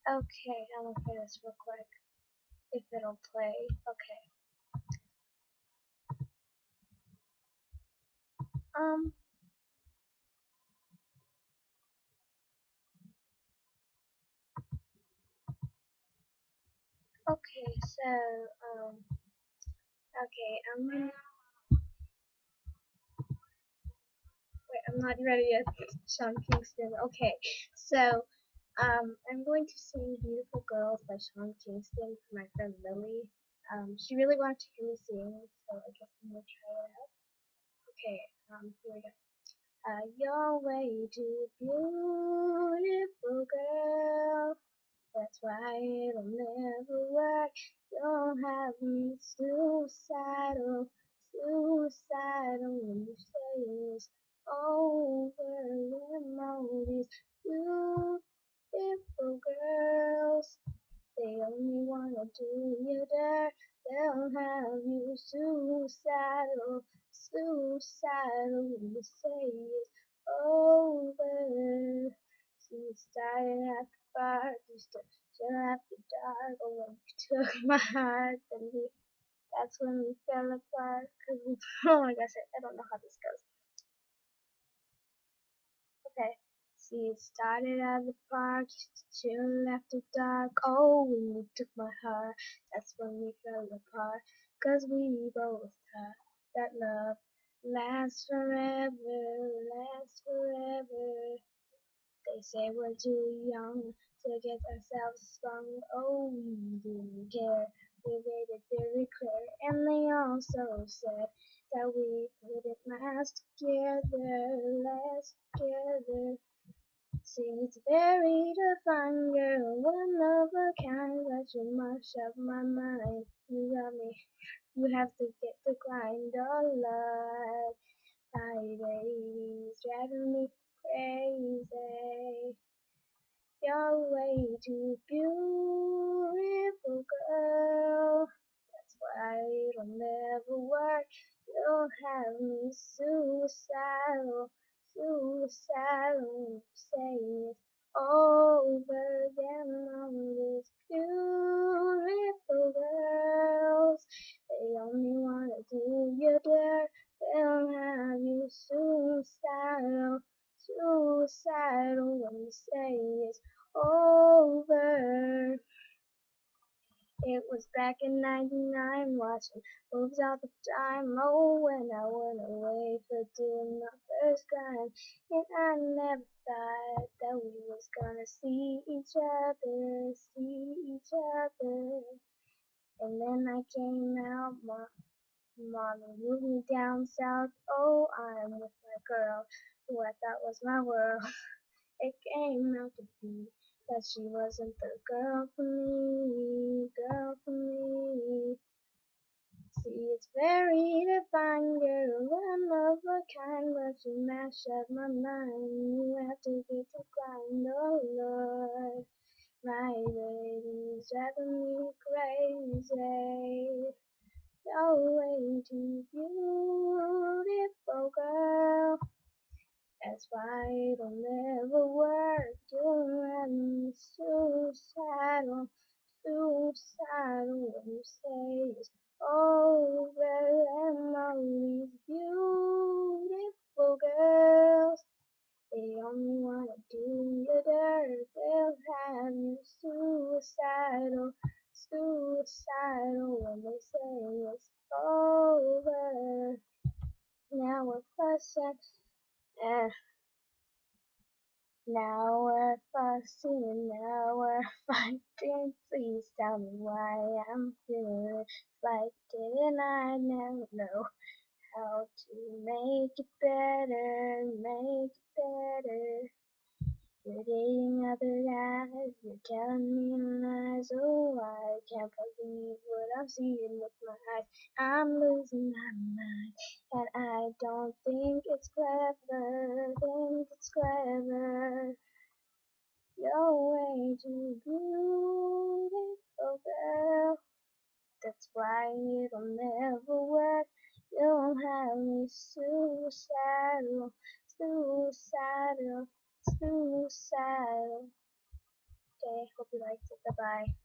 Okay, I'm gonna play this real quick. If it'll play. Okay. Um. Okay. So. Okay. Wait. I'm not ready yet. Sean Kingston. Okay. So. I'm going to sing "Beautiful Girls" by Sean Kingston for my friend Lily. She really wanted to hear me sing, so I guess I'm gonna try it out. Okay. Here we go. You're way too beautiful, girl. That's why it'll never work. Don't have me suicidal, suicidal when you say it's over. Them all these beautiful girls, they only wanna do you dirt. They'll have you suicidal, suicidal when you say it's over. See, it started at the bar, used to chill after dark. But when you took my heart, that's when we fell apart. Cause we, oh my gosh, I don't know how this goes. Okay. See, it started at the park, used to chill after dark. Oh, when you took my heart, that's when we fell apart. Cause we both thought that love lasts forever, lasts forever. They say we're too young to get ourselves sprung. Oh, we didn't care. We made it very clear. And they also said that we couldn't last together, last together. See, it's very divine, girl, one of a kind, but you mash up my mind. You got me. You have to get the grind a lot. My baby's driving me crazy. You're way too beautiful, girl. That's why it'll never work. You'll have me suicidal, suicidal. Say it's over. Them all these beautiful girls. They only wanna do you dirt. They'll have you suicidal, suicidal when you say it's over. It was back in '99, watching moves all the time. Oh, when I went away for doing my first crime. And I never thought that we was gonna see each other, see each other. And then I came out, Mama moved me down south. Oh, I'm with my girl, who I thought was my world. It came out to be that she wasn't the girl for me, girl for me. See, it's very divine, girl, one of a kind, but you mash up my mind. You have to get to grind, oh Lord. My baby's driving me crazy. You're way too beautiful, girl. That's why it'll never work. You'll have me suicidal, suicidal when you say it's over. And all these beautiful girls, they only wanna do you dirt. They'll have you suicidal, suicidal when they say it's over. Now we're fussing. Eh. Now we're fussing, now we're fighting. Please tell me why I'm feeling like didn't I never know how to make it better, make it better. You're dating other guys, you're telling me lies. Oh, I can't believe what I'm seeing with my eyes. I'm losing my mind, and I don't think it's clever, think it's clever. You're way too beautiful, girl. That's why it'll never work. You'll have me suicidal, suicidal, suicidal. day. Hope you liked it. Bye bye.